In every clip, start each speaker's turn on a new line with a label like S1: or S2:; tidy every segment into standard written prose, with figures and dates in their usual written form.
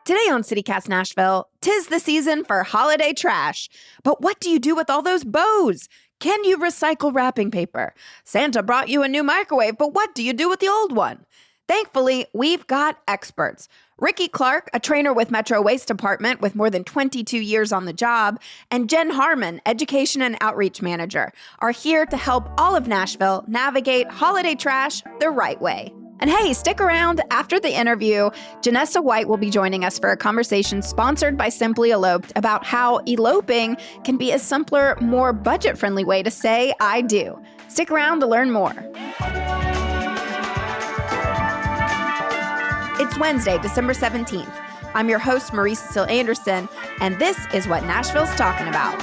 S1: Today on CityCast Nashville, 'tis the season for holiday trash. But what do you do with all those bows? Can you recycle wrapping paper? Santa brought you a new microwave, but what do you do with the old one? Thankfully, we've got experts. Ricky Clark, a trainer with Metro Waste Department with more than 22 years on the job, and Jen Harmon, Education and Outreach Manager, are here to help all of Nashville navigate holiday trash the right way. And hey, stick around. After the interview, Janessa White will be joining us for a conversation sponsored by Simply Eloped about how eloping can be a simpler, more budget-friendly way to say I do. Stick around to learn more. It's Wednesday, December 17th. I'm your host, Marie Cecile Anderson, and this is what Nashville's talking about.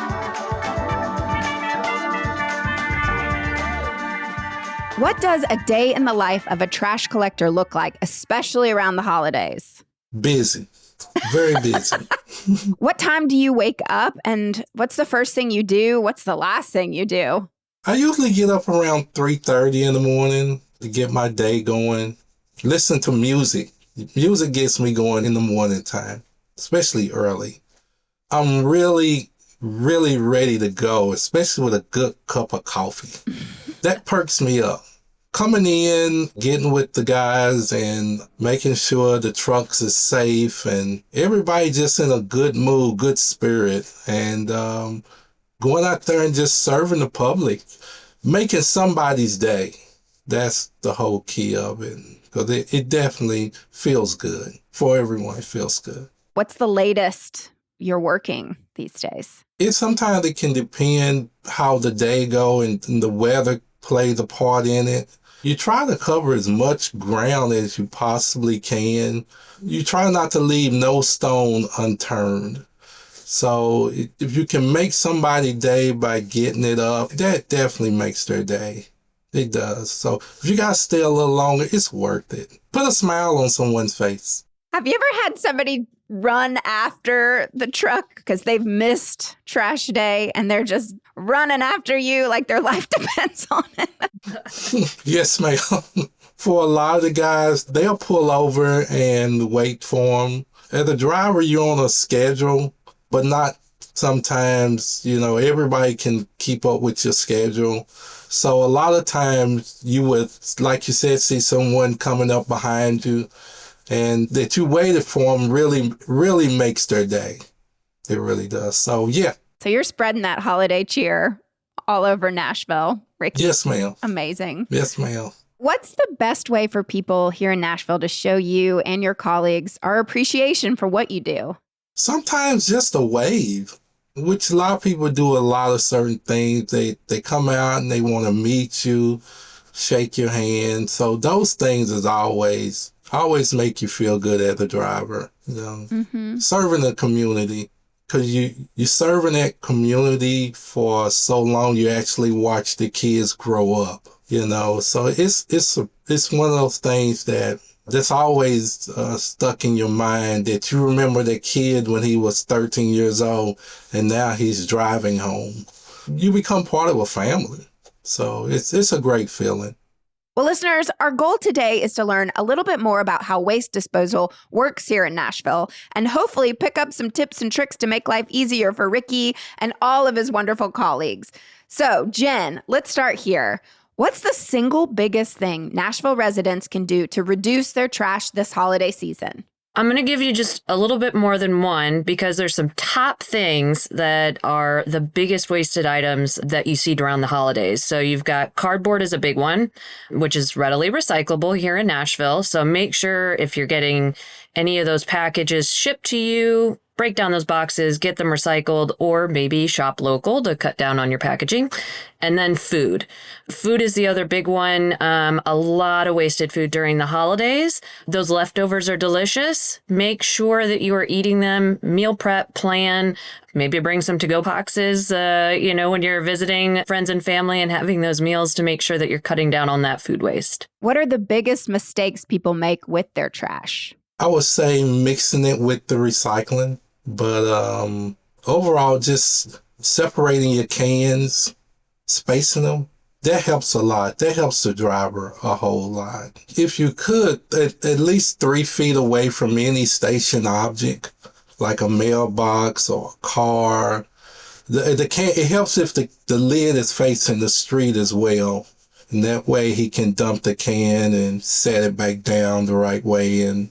S1: What does a day in the life of a trash collector look like, especially around the holidays?
S2: Busy. Very busy.
S1: What time do you wake up, and what's the first thing you do? What's the last thing you do?
S2: I usually get up around 3:30 in the morning to get my day going. Listen to music. Music gets me going in the morning time, especially early. I'm really ready to go, especially with a good cup of coffee. That perks me up. Coming in, getting with the guys and making sure the trucks is safe and everybody just in a good mood, good spirit, and going out there and just serving the public, making somebody's day. That's the whole key of it, because it definitely feels good. For everyone, it feels good.
S1: What's the latest you're working these days?
S2: Sometimes it can depend how the day go and the weather plays a part in it. You try to cover as much ground as you possibly can. You try not to leave no stone unturned. So if you can make somebody's day by getting it up, that definitely makes their day. It does. So if you gotta stay a little longer, it's worth it. Put a smile on someone's face.
S1: Have you ever had somebody run after the truck because they've missed trash day and they're just running after you like their life depends on it?
S2: Yes, ma'am. For a lot of the guys, they'll pull over and wait for them. As a driver, you're on a schedule, but not sometimes, everybody can keep up with your schedule. So a lot of times you would, like you said, see someone coming up behind you, and that you waited for them really makes their day. It really does. So, yeah.
S1: So you're spreading that holiday cheer all over Nashville, Ricky.
S2: Yes, ma'am.
S1: Amazing.
S2: Yes, ma'am.
S1: What's the best way for people here in Nashville to show you and your colleagues our appreciation for what you do?
S2: Sometimes just a wave, which a lot of people do a lot of certain things. They come out and they want to meet you, shake your hand. So those things is always make you feel good as a driver, serving the community, because you're serving that community for so long, you actually watch the kids grow up, so it's one of those things that's always stuck in your mind, that you remember that kid when he was 13 years old and now he's driving home. You become part of a family. So it's a great feeling.
S1: Well, listeners, our goal today is to learn a little bit more about how waste disposal works here in Nashville and hopefully pick up some tips and tricks to make life easier for Ricky and all of his wonderful colleagues. So, Jen, let's start here. What's the single biggest thing Nashville residents can do to reduce their trash this holiday season?
S3: I'm going to give you just a little bit more than one, because there's some top things that are the biggest wasted items that you see around the holidays. So you've got cardboard is a big one, which is readily recyclable here in Nashville. So make sure if you're getting any of those packages shipped to you, break down those boxes, get them recycled, or maybe shop local to cut down on your packaging. And then food. Food is the other big one. A lot of wasted food during the holidays. Those leftovers are delicious. Make sure that you are eating them. Meal prep, plan. Maybe bring some to-go boxes, when you're visiting friends and family and having those meals, to make sure that you're cutting down on that food waste.
S1: What are the biggest mistakes people make with their trash?
S2: I would say mixing it with the recycling. But overall, just separating your cans, spacing them. That helps a lot. That helps the driver a whole lot. If you could, at least 3 feet away from any station object, like a mailbox or a car, it helps if the lid is facing the street as well. And that way he can dump the can and set it back down the right way, and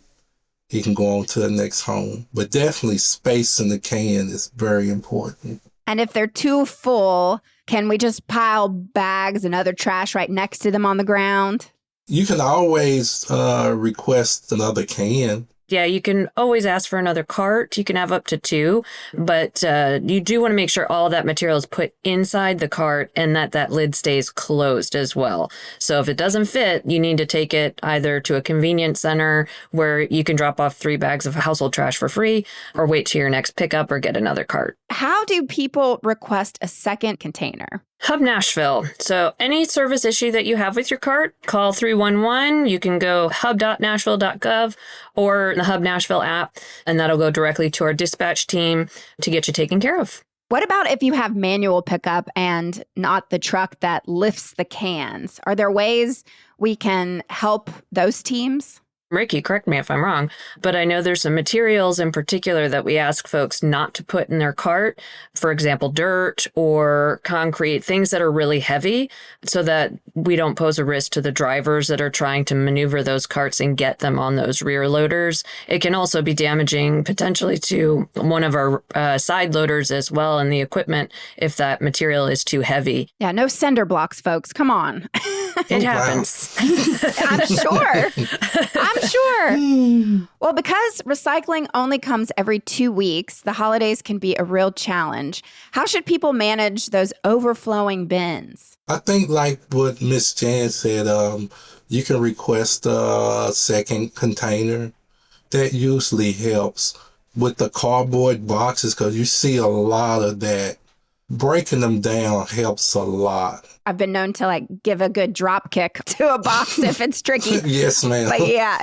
S2: he can go on to the next home. But definitely space in the can is very important.
S1: And if they're too full, can we just pile bags and other trash right next to them on the ground?
S2: You can always request another can.
S3: Yeah, you can always ask for another cart. You can have up to 2, but you do want to make sure all that material is put inside the cart and that lid stays closed as well. So if it doesn't fit, you need to take it either to a convenience center where you can drop off 3 bags of household trash for free, or wait till your next pickup or get another cart.
S1: How do people request a second container?
S3: Hub Nashville. So any service issue that you have with your cart, call 311. You can go hub.nashville.gov or the Hub Nashville app, and that'll go directly to our dispatch team to get you taken care of.
S1: What about if you have manual pickup and not the truck that lifts the cans? Are there ways we can help those teams?
S3: Ricky, correct me if I'm wrong, but I know there's some materials in particular that we ask folks not to put in their cart. For example, dirt or concrete, things that are really heavy, so that we don't pose a risk to the drivers that are trying to maneuver those carts and get them on those rear loaders. It can also be damaging potentially to one of our side loaders as well in the equipment if that material is too heavy.
S1: Yeah, no cinder blocks, folks. Come on.
S3: It happens.
S1: I'm sure. I'm sure. Well, because recycling only comes every 2 weeks, the holidays can be a real challenge. How should people manage those overflowing bins?
S2: I think like what Miss Jan said, you can request a second container. That usually helps. With the cardboard boxes, because you see a lot of that. Breaking them down helps a lot.
S1: I've been known to give a good drop kick to a box if it's tricky.
S2: Yes, ma'am.
S1: But yeah,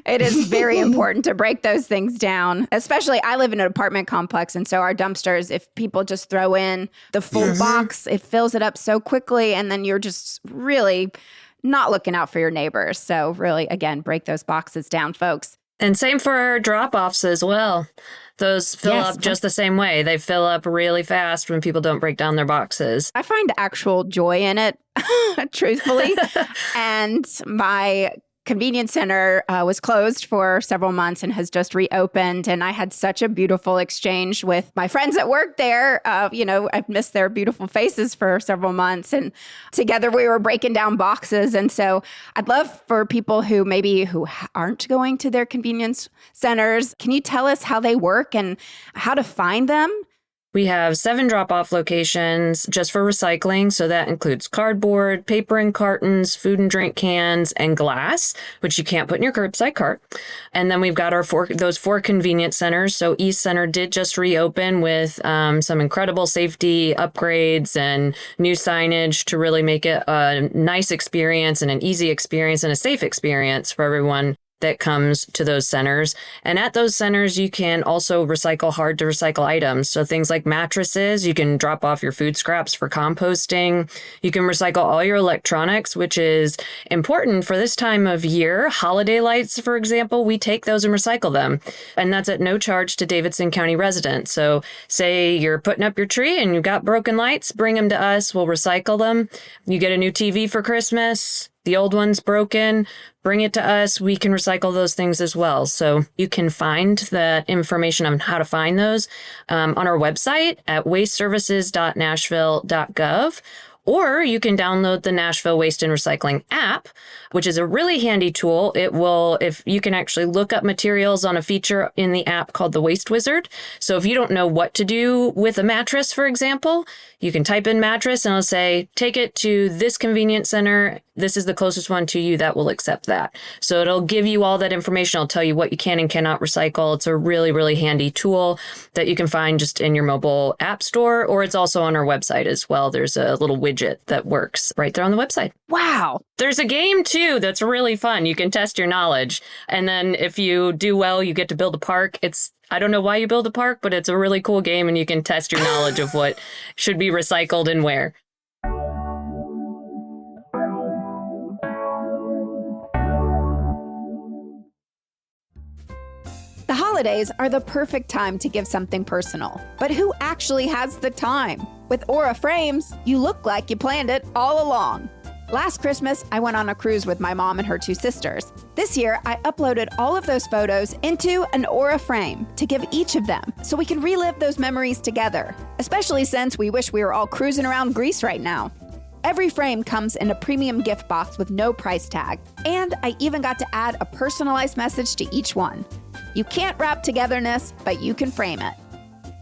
S1: it is very important to break those things down. Especially, I live in an apartment complex, and so our dumpsters, if people just throw in the full box, it fills it up so quickly, and then you're just really not looking out for your neighbors. So really, again, break those boxes down, folks.
S3: And same for our drop-offs as well. Those fill up just the same way. They fill up really fast when people don't break down their boxes.
S1: I find actual joy in it, truthfully. And my convenience center was closed for several months and has just reopened. And I had such a beautiful exchange with my friends that work there. I've missed their beautiful faces for several months. And together we were breaking down boxes. And so I'd love for people who aren't going to their convenience centers. Can you tell us how they work and how to find them?
S3: We have 7 drop-off locations just for recycling. So that includes cardboard, paper and cartons, food and drink cans, and glass, which you can't put in your curbside cart. And then we've got those 4 convenience centers. So East Center did just reopen with some incredible safety upgrades and new signage to really make it a nice experience and an easy experience and a safe experience for everyone that comes to those centers. And at those centers, you can also recycle hard to recycle items. So things like mattresses, you can drop off your food scraps for composting. You can recycle all your electronics, which is important for this time of year. Holiday lights, for example, we take those and recycle them. And that's at no charge to Davidson County residents. So say you're putting up your tree and you've got broken lights, bring them to us. We'll recycle them. You get a new TV for Christmas. The old one's broken, bring it to us. We can recycle those things as well. So you can find that information on how to find those on our website at wasteservices.nashville.gov. Or you can download the Nashville Waste and Recycling app, which is a really handy tool. If you can actually look up materials on a feature in the app called the Waste Wizard. So if you don't know what to do with a mattress, for example, you can type in mattress and it'll say, take it to this convenience center. This is the closest one to you that will accept that. So it'll give you all that information. It'll tell you what you can and cannot recycle. It's a really, really handy tool that you can find just in your mobile app store, or it's also on our website as well. There's a little widget that works right there on the website.
S1: Wow.
S3: There's a game too that's really fun. You can test your knowledge. And then if you do well, you get to build a park. I don't know why you build a park, but it's a really cool game and you can test your knowledge of what should be recycled and where.
S1: holidays are the perfect time to give something personal. But who actually has the time? With Aura Frames, you look like you planned it all along. Last Christmas, I went on a cruise with my mom and her 2 sisters. This year, I uploaded all of those photos into an Aura frame to give each of them so we can relive those memories together, especially since we wish we were all cruising around Greece right now. Every frame comes in a premium gift box with no price tag, and I even got to add a personalized message to each one. You can't wrap togetherness, but you can frame it.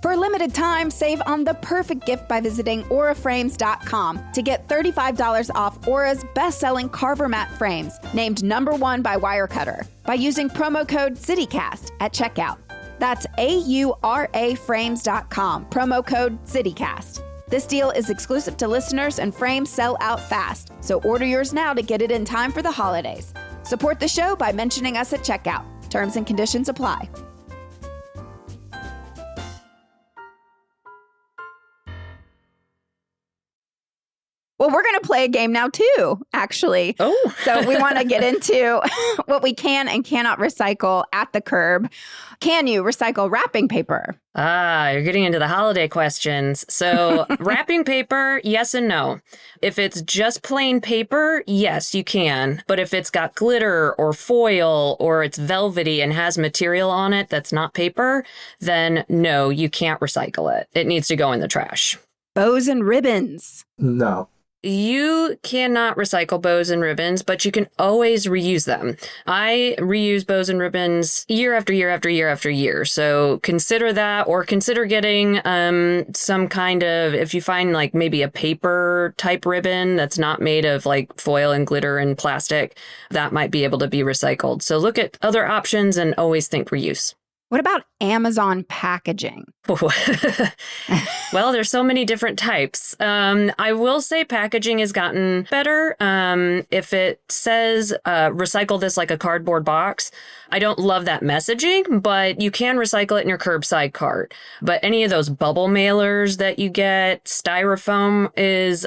S1: For a limited time, save on the perfect gift by visiting auraframes.com to get $35 off Aura's best-selling Carver Mat frames, named #1 by Wirecutter, by using promo code CityCast at checkout. That's auraframes.com, promo code CityCast. This deal is exclusive to listeners and frames sell out fast, so order yours now to get it in time for the holidays. Support the show by mentioning us at checkout. Terms and conditions apply. Well, we're going to play a game now, too, actually.
S3: Oh.
S1: So we want to get into what we can and cannot recycle at the curb. Can you recycle wrapping paper?
S3: You're getting into the holiday questions. So wrapping paper, yes and no. If it's just plain paper, yes, you can. But if it's got glitter or foil or it's velvety and has material on it that's not paper, then no, you can't recycle it. It needs to go in the trash.
S1: Bows and ribbons.
S2: No.
S3: You cannot recycle bows and ribbons, but you can always reuse them. I reuse bows and ribbons year after year after year after year. So consider that, or consider getting some kind of, if you find like maybe a paper type ribbon that's not made of like foil and glitter and plastic, that might be able to be recycled. So look at other options and always think reuse.
S1: What about Amazon packaging?
S3: Well, there's so many different types. I will say packaging has gotten better. If it says recycle this like a cardboard box, I don't love that messaging, but you can recycle it in your curbside cart. But any of those bubble mailers that you get, styrofoam is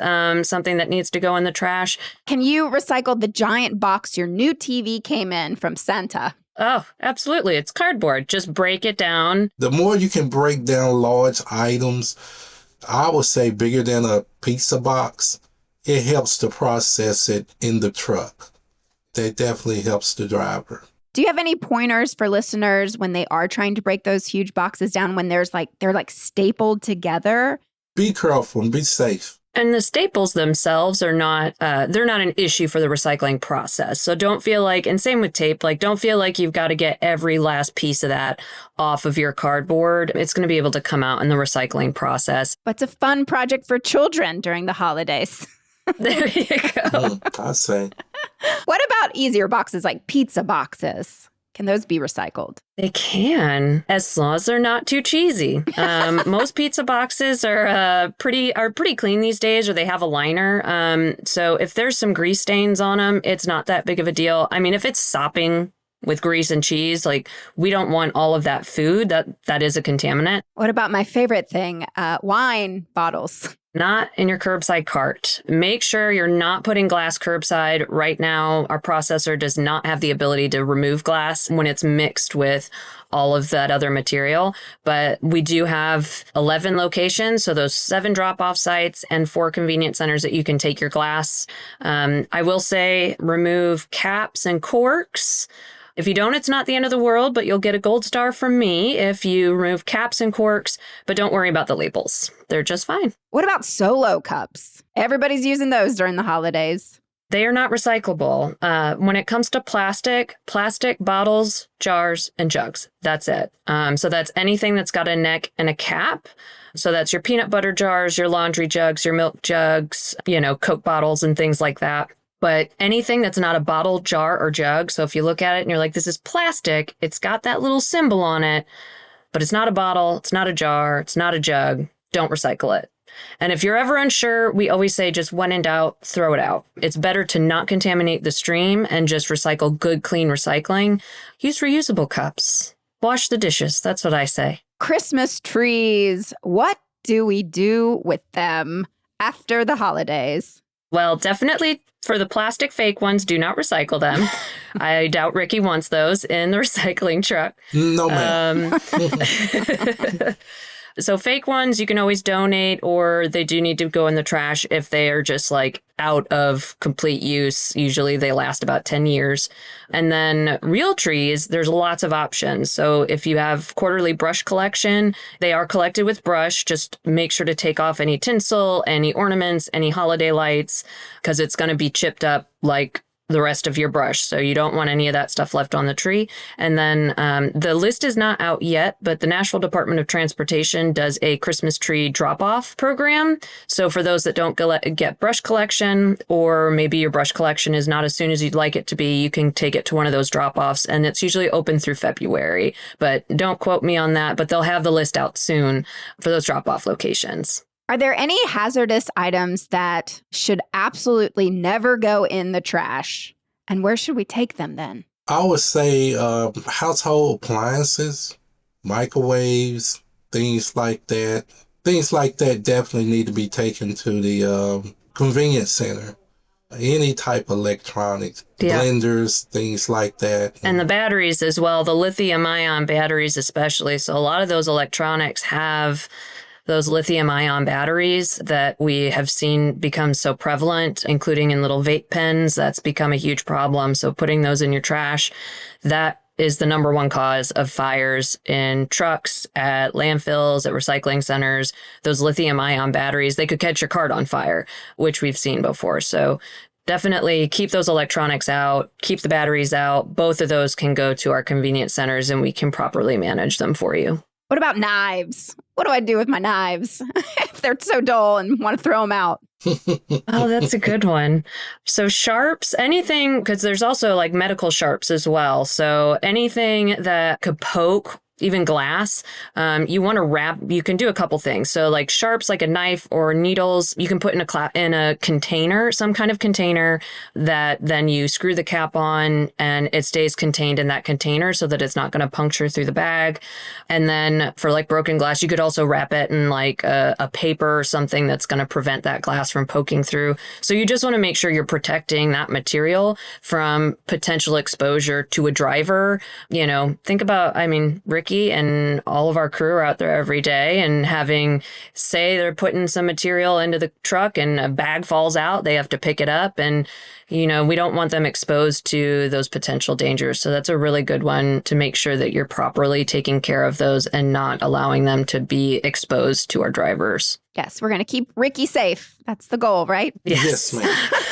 S3: something that needs to go in the trash.
S1: Can you recycle the giant box your new TV came in from Santa?
S3: Oh, absolutely. It's cardboard. Just break it down.
S2: The more you can break down large items, I would say bigger than a pizza box, it helps to process it in the truck. That definitely helps the driver.
S1: Do you have any pointers for listeners when they are trying to break those huge boxes down when they're like stapled together?
S2: Be careful and be safe.
S3: And the staples themselves are not, they're not an issue for the recycling process. So don't feel like, and same with tape, like don't feel like you've got to get every last piece of that off of your cardboard. It's going to be able to come out in the recycling process.
S1: But it's a fun project for children during the holidays.
S3: There you go.
S2: I say.
S1: What about easier boxes like pizza boxes? Can those be recycled?
S3: They can, as long as they're not too cheesy. Most pizza boxes are pretty clean these days, or they have a liner. So if there's some grease stains on them, it's not that big of a deal. I mean, if it's sopping with grease and cheese, like we don't want all of that food. That is a contaminant.
S1: What about my favorite thing, wine bottles?
S3: Not in your curbside cart. Make sure you're not putting glass curbside. Right now, our processor does not have the ability to remove glass when it's mixed with all of that other material. But we do have 11 locations, so those 7 drop-off sites and 4 convenience centers that you can take your glass. I will say remove caps and corks. If you don't, it's not the end of the world, but you'll get a gold star from me if you remove caps and corks, but don't worry about the labels. They're just fine.
S1: What about Solo cups? Everybody's using those during the holidays.
S3: They are not recyclable. When it comes to plastic bottles, jars, and jugs. That's it. So that's anything that's got a neck and a cap. So that's your peanut butter jars, your laundry jugs, your milk jugs, Coke bottles and things like that. But anything that's not a bottle, jar, or jug, so if you look at it and you're like, this is plastic, it's got that little symbol on it, but it's not a bottle, it's not a jar, it's not a jug, don't recycle it. And if you're ever unsure, we always say just when in doubt, throw it out. It's better to not contaminate the stream and just recycle good, clean recycling. Use reusable cups. Wash the dishes, that's what I say.
S1: Christmas trees. What do we do with them after the holidays?
S3: Well, definitely for the plastic fake ones, do not recycle them. I doubt Ricky wants those in the recycling truck.
S2: No, ma'am.
S3: So fake ones you can always donate, or they do need to go in the trash if they are just like out of complete use. Usually they last about 10 years. And then real trees, there's lots of options. So if you have quarterly brush collection, they are collected with brush. Just make sure to take off any tinsel, any ornaments, any holiday lights, because it's going to be chipped up like the rest of your brush. So you don't want any of that stuff left on the tree. And then the list is not out yet, but the Nashville Department of Transportation does a Christmas tree drop-off program. So for those that don't get brush collection, or maybe your brush collection is not as soon as you'd like it to be, you can take it to one of those drop-offs, and it's usually open through February. But don't quote me on that, but they'll have the list out soon for those drop-off locations.
S1: Are there any hazardous items that should absolutely never go in the trash? And where should we take them then?
S2: I would say household appliances, microwaves, things like that. Things like that definitely need to be taken to the convenience center. Any type of electronics, blenders, things like that.
S3: And the batteries as well, the lithium-ion batteries especially. So a lot of those electronics have those lithium-ion batteries that we have seen become so prevalent, including in little vape pens. That's become a huge problem. So putting those in your trash, that is the number one cause of fires in trucks, at landfills, at recycling centers. Those lithium-ion batteries, they could catch your cart on fire, which we've seen before. So definitely keep those electronics out, keep the batteries out. Both of those can go to our convenience centers and we can properly manage them for you.
S1: What about knives? What do I do with my knives if they're so dull and want to throw them out?
S3: Oh, that's a good one. So sharps, anything, because there's also like medical sharps as well. So anything that could poke, even glass, you want to wrap. You can do a couple things. So like sharps, like a knife or needles, you can put in a container, some kind of container that then you screw the cap on and it stays contained in that container so that it's not going to puncture through the bag. And then for like broken glass, you could also wrap it in like a paper or something that's going to prevent that glass from poking through. So you just want to make sure you're protecting that material from potential exposure to a driver. You know, think about, Ricky and all of our crew are out there every day, and say they're putting some material into the truck and a bag falls out, they have to pick it up, and we don't want them exposed to those potential dangers. So that's a really good one to make sure that you're properly taking care of those and not allowing them to be exposed to our drivers.
S1: Yes, we're going to keep Ricky safe. That's the goal, right?
S2: Yes, ma'am.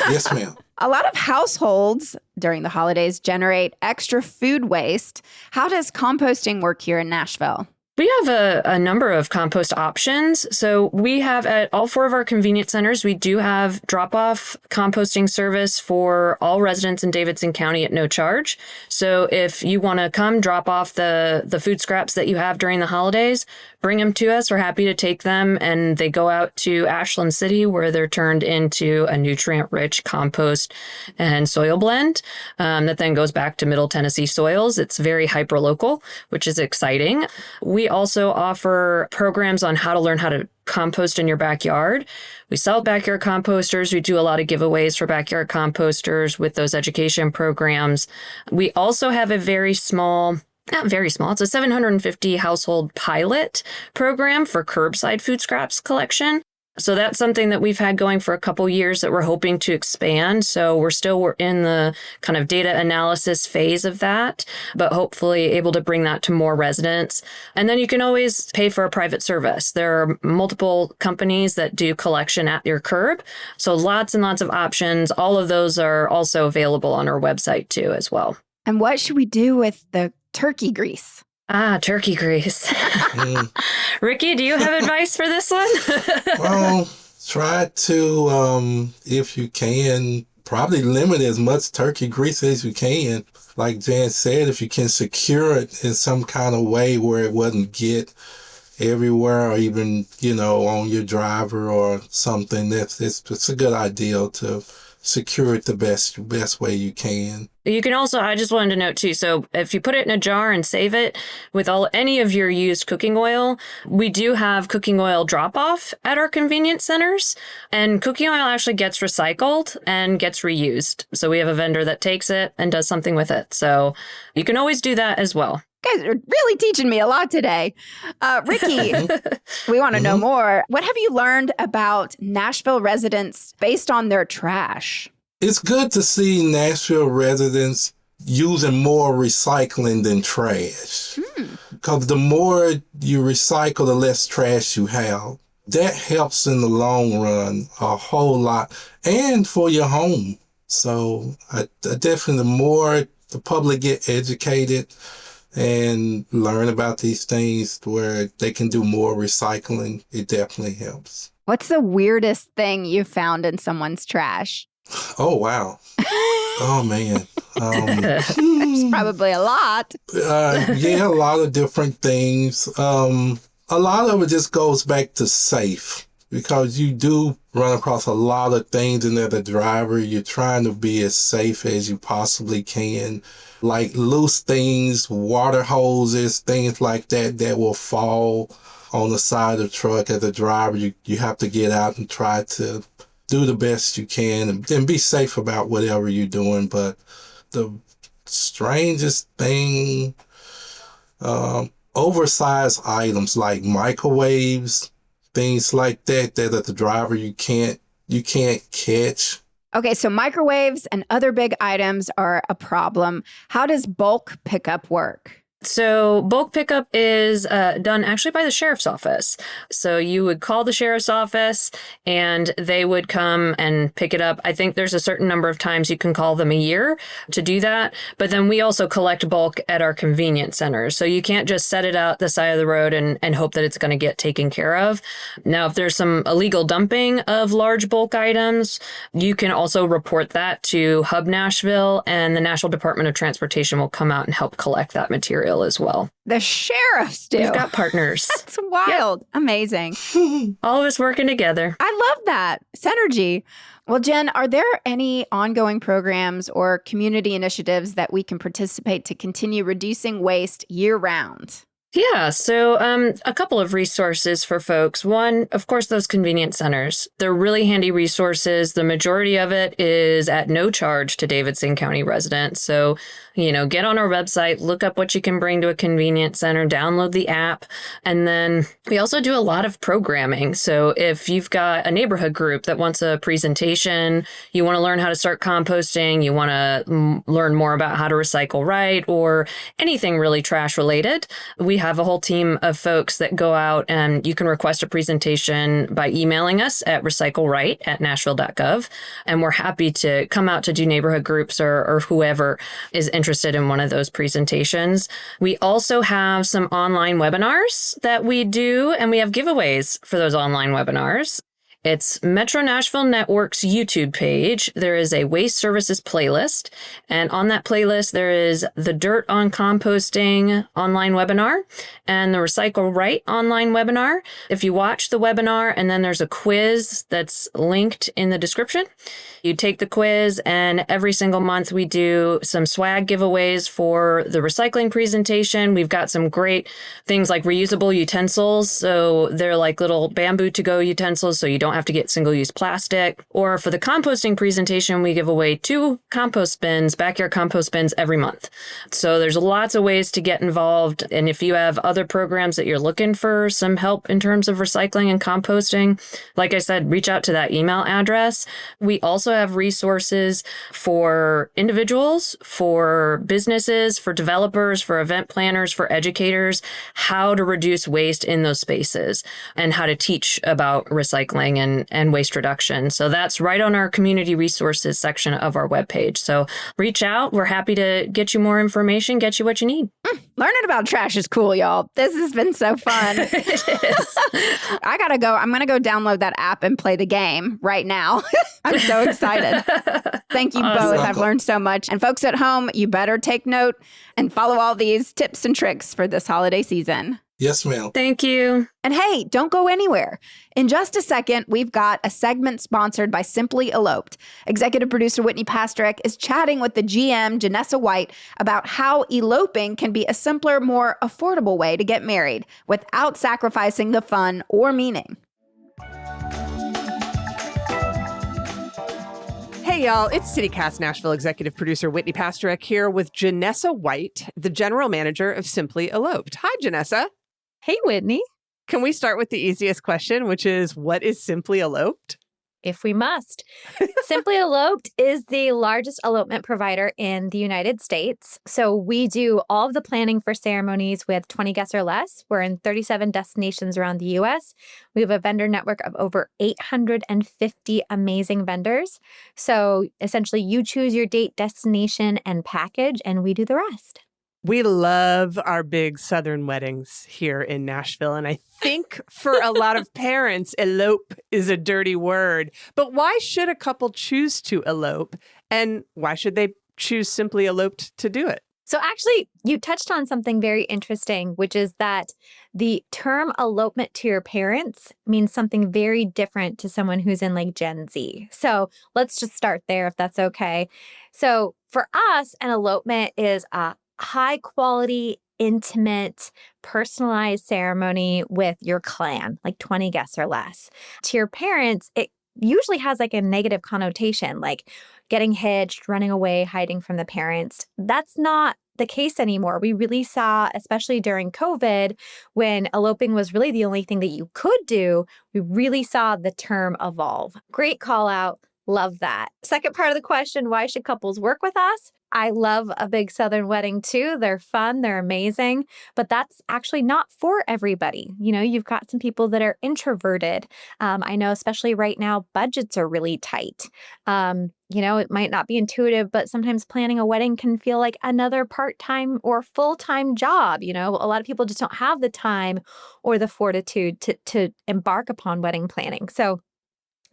S2: Yes, ma'am.
S1: A lot of households during the holidays generate extra food waste. How does composting work here in Nashville?
S3: We have a number of compost options. So we have at all 4 of our convenience centers, we do have drop-off composting service for all residents in Davidson County at no charge. So if you want to come drop off the food scraps that you have during the holidays, bring them to us. We're happy to take them, and they go out to Ashland City where they're turned into a nutrient-rich compost and soil blend that then goes back to Middle Tennessee soils. It's very hyper-local, which is exciting. We also offer programs on how to learn how to compost in your backyard. We sell backyard composters. We do a lot of giveaways for backyard composters with those education programs. We also have a not very small. It's a 750 household pilot program for curbside food scraps collection. So that's something that we've had going for a couple years that we're hoping to expand. So we're in the kind of data analysis phase of that, but hopefully able to bring that to more residents. And then you can always pay for a private service. There are multiple companies that do collection at your curb. So lots and lots of options. All of those are also available on our website too as well.
S1: And what should we do with the turkey grease?
S3: Turkey grease. Ricky, do you have advice for this one?
S2: Well, try to, if you can, probably limit as much turkey grease as you can. Like Jan said, if you can secure it in some kind of way where it wouldn't get everywhere, or even, on your driver or something, it's a good idea to secure it the best way you can.
S3: You can also, I just wanted to note too, so if you put it in a jar and save it with any of your used cooking oil, we do have cooking oil drop off at our convenience centers, and cooking oil actually gets recycled and gets reused. So we have a vendor that takes it and does something with it. So you can always do that as well.
S1: You guys are really teaching me a lot today. Ricky, we want to know more. What have you learned about Nashville residents based on their trash?
S2: It's good to see Nashville residents using more recycling than trash. Because the more you recycle, the less trash you have. That helps in the long run a whole lot, and for your home. So I definitely, the more the public get educated and learn about these things where they can do more recycling, it definitely helps.
S1: What's the weirdest thing you found in someone's trash?
S2: Oh, wow. Oh, man.
S1: There's probably a lot.
S2: Yeah, a lot of different things. A lot of it just goes back to safe, because you do run across a lot of things in there. The driver, you're trying to be as safe as you possibly can, like loose things, water hoses, things like that will fall on the side of the truck. As a driver, you have to get out and try to do the best you can and be safe about whatever you're doing. But the strangest thing, oversized items like microwaves, things like that as a driver you can't catch.
S1: Okay, so microwaves and other big items are a problem. How does bulk pickup work?
S3: So bulk pickup is done actually by the sheriff's office. So you would call the sheriff's office and they would come and pick it up. I think there's a certain number of times you can call them a year to do that. But then we also collect bulk at our convenience centers. So you can't just set it out the side of the road and hope that it's going to get taken care of. Now, if there's some illegal dumping of large bulk items, you can also report that to Hub Nashville, and the National Department of Transportation will come out and help collect that material as well.
S1: The sheriffs do.
S3: We've got partners.
S1: That's wild. Yep. Amazing.
S3: All of us working together.
S1: I love that. Synergy. Well, Jen, are there any ongoing programs or community initiatives that we can participate to continue reducing waste year round?
S3: Yeah, so a couple of resources for folks. One, of course, those convenience centers. They're really handy resources. The majority of it is at no charge to Davidson County residents. So, get on our website, look up what you can bring to a convenience center, download the app. And then we also do a lot of programming. So if you've got a neighborhood group that wants a presentation, you want to learn how to start composting, you want to learn more about how to recycle right, or anything really trash related, we have a whole team of folks that go out, and you can request a presentation by emailing us at recycleright@nashville.gov. And we're happy to come out to do neighborhood groups or whoever is interested in one of those presentations. We also have some online webinars that we do, and we have giveaways for those online webinars. It's Metro Nashville Network's YouTube page. There is a waste services playlist. And on that playlist, there is the Dirt on Composting online webinar and the Recycle Right online webinar. If you watch the webinar and then there's a quiz that's linked in the description, you take the quiz, and every single month we do some swag giveaways for the recycling presentation. We've got some great things like reusable utensils. So they're like little bamboo to-go utensils, so you don't have to get single-use plastic. Or for the composting presentation, we give away 2 compost bins, backyard compost bins every month. So there's lots of ways to get involved. And if you have other programs that you're looking for some help in terms of recycling and composting, like I said, reach out to that email address. We also have resources for individuals, for businesses, for developers, for event planners, for educators, how to reduce waste in those spaces and how to teach about recycling and waste reduction. So that's right on our community resources section of our webpage. So reach out. We're happy to get you more information, get you what you need.
S1: Learning about trash is cool, y'all. This has been so fun.
S3: It is.
S1: I gotta go. I'm gonna go download that app and play the game right now. I'm so excited. Thank you both. I've learned so much. And folks at home, you better take note and follow all these tips and tricks for this holiday season.
S2: Yes, ma'am.
S3: Thank you.
S1: And hey, don't go anywhere. In just a second, we've got a segment sponsored by Simply Eloped. Executive producer Whitney Pastrick is chatting with the GM, Janessa White, about how eloping can be a simpler, more affordable way to get married without sacrificing the fun or meaning.
S4: Hey, y'all, it's CityCast Nashville executive producer Whitney Pastrick here with Janessa White, the general manager of Simply Eloped. Hi, Janessa.
S5: Hey, Whitney.
S4: Can we start with the easiest question, which is, what is Simply Eloped?
S5: If we must. Simply Eloped is the largest elopement provider in the United States. So we do all of the planning for ceremonies with 20 guests or less. We're in 37 destinations around the U.S. We have a vendor network of over 850 amazing vendors. So essentially, you choose your date, destination, and package, and we do the rest.
S4: We love our big Southern weddings here in Nashville. And I think for a lot of parents, elope is a dirty word. But why should a couple choose to elope? And why should they choose Simply Eloped to do it?
S5: So actually, you touched on something very interesting, which is that the term elopement to your parents means something very different to someone who's in like Gen Z. So let's just start there if that's okay. So for us, an elopement is a high quality, intimate, personalized ceremony with your clan, like 20 guests or less. To your parents, it usually has like a negative connotation, like getting hitched, running away, hiding from the parents. That's not the case anymore. We really saw, especially during COVID, when eloping was really the only thing that you could do, we really saw the term evolve. Great call out. Love that. Second part of the question, why should couples work with us? I love a big Southern wedding too. They're fun, they're amazing, but that's actually not for everybody. You know, you've got some people that are introverted. I know, especially right now, budgets are really tight. It might not be intuitive, but sometimes planning a wedding can feel like another part-time or full-time job. You know, a lot of people just don't have the time or the fortitude to embark upon wedding planning. So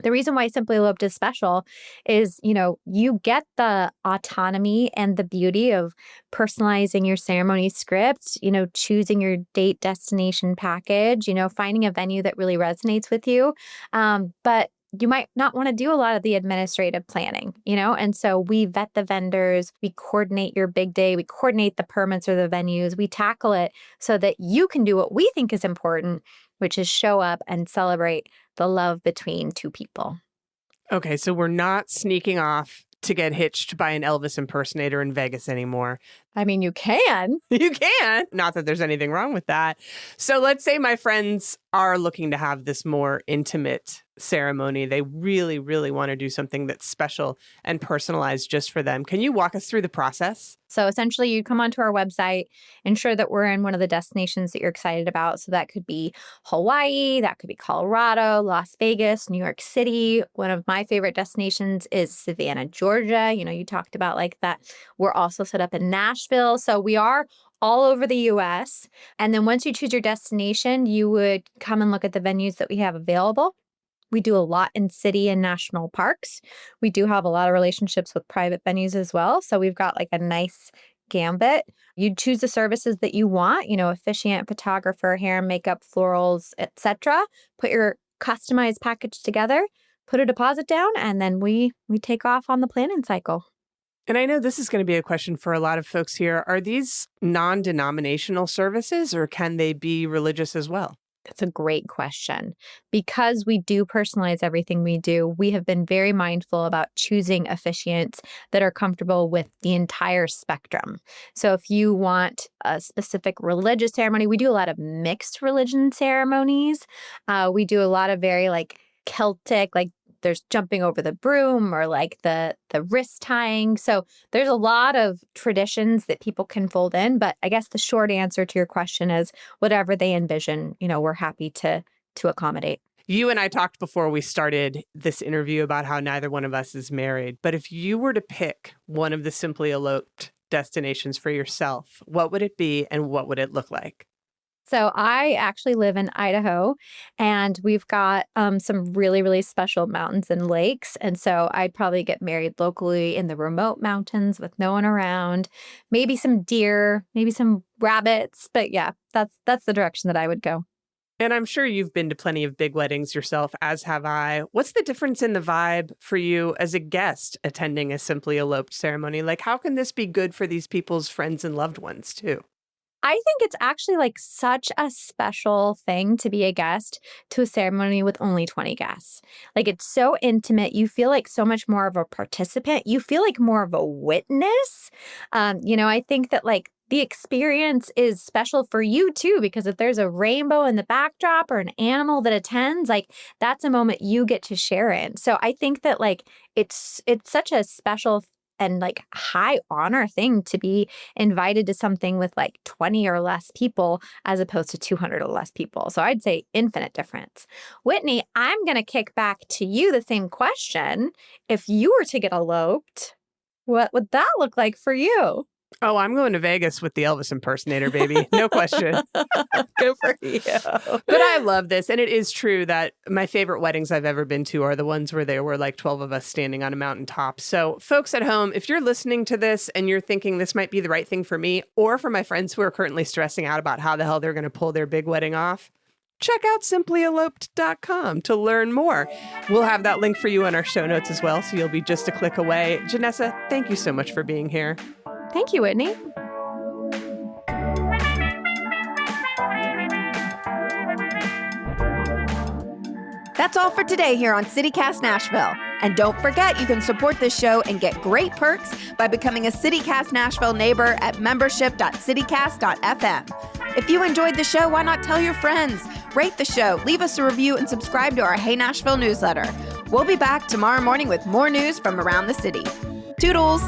S5: the reason why Simply Eloped is special is, you get the autonomy and the beauty of personalizing your ceremony script, choosing your date, destination, package, finding a venue that really resonates with you. But you might not want to do a lot of the administrative planning, and so we vet the vendors, we coordinate your big day, we coordinate the permits or the venues, we tackle it so that you can do what we think is important, which is show up and celebrate the love between two people.
S4: Okay, so we're not sneaking off to get hitched by an Elvis impersonator in Vegas anymore.
S5: I mean, you can.
S4: You can. Not that there's anything wrong with that. So let's say my friends are looking to have this more intimate ceremony. They really, really want to do something that's special and personalized just for them. Can you walk us through the process?
S5: So essentially, you come onto our website, ensure that we're in one of the destinations that you're excited about. So that could be Hawaii, that could be Colorado, Las Vegas, New York City. One of my favorite destinations is Savannah, Georgia. You talked about like that. We're also set up in Nashville. So we are all over the U.S. And then once you choose your destination, you would come and look at the venues that we have available. We do a lot in city and national parks. We do have a lot of relationships with private venues as well. So we've got like a nice gambit. You choose the services that you want, officiant, photographer, hair, makeup, florals, etc. Put your customized package together, put a deposit down, and then we take off on the planning cycle.
S4: And I know this is going to be a question for a lot of folks here. Are these non-denominational services or can they be religious as well?
S5: That's a great question. Because we do personalize everything we do, we have been very mindful about choosing officiants that are comfortable with the entire spectrum. So if you want a specific religious ceremony, we do a lot of mixed religion ceremonies. We do a lot of very like Celtic, like there's jumping over the broom or like the wrist tying. So there's a lot of traditions that people can fold in. But I guess the short answer to your question is whatever they envision, we're happy to accommodate.
S4: You and I talked before we started this interview about how neither one of us is married. But if you were to pick one of the Simply Eloped destinations for yourself, what would it be and what would it look like?
S5: So I actually live in Idaho, and we've got some really, really special mountains and lakes. And so I'd probably get married locally in the remote mountains with no one around, maybe some deer, maybe some rabbits. But yeah, that's the direction that I would go.
S4: And I'm sure you've been to plenty of big weddings yourself, as have I. What's the difference in the vibe for you as a guest attending a Simply Eloped ceremony? Like, how can this be good for these people's friends and loved ones, too?
S5: I think it's actually like such a special thing to be a guest to a ceremony with only 20 guests. Like, it's so intimate. You feel like so much more of a participant. You feel like more of a witness. I think that like the experience is special for you too, because if there's a rainbow in the backdrop or an animal that attends, like that's a moment you get to share in. So I think that like it's such a special and like high honor thing to be invited to something with like 20 or less people as opposed to 200 or less people. So I'd say infinite difference. Whitney, I'm going to kick back to you the same question. If you were to get eloped, what would that look like for you?
S4: Oh, I'm going to Vegas with the Elvis impersonator, baby. No question.
S5: Good for you.
S4: But I love this. And it is true that my favorite weddings I've ever been to are the ones where there were like 12 of us standing on a mountaintop. So folks at home, if you're listening to this and you're thinking this might be the right thing for me or for my friends who are currently stressing out about how the hell they're going to pull their big wedding off, check out simplyeloped.com to learn more. We'll have that link for you in our show notes as well, so you'll be just a click away. Janessa, thank you so much for being here.
S5: Thank you, Whitney.
S1: That's all for today here on CityCast Nashville. And don't forget, you can support this show and get great perks by becoming a CityCast Nashville neighbor at membership.citycast.fm. If you enjoyed the show, why not tell your friends? Rate the show, leave us a review, and subscribe to our Hey Nashville newsletter. We'll be back tomorrow morning with more news from around the city. Toodles!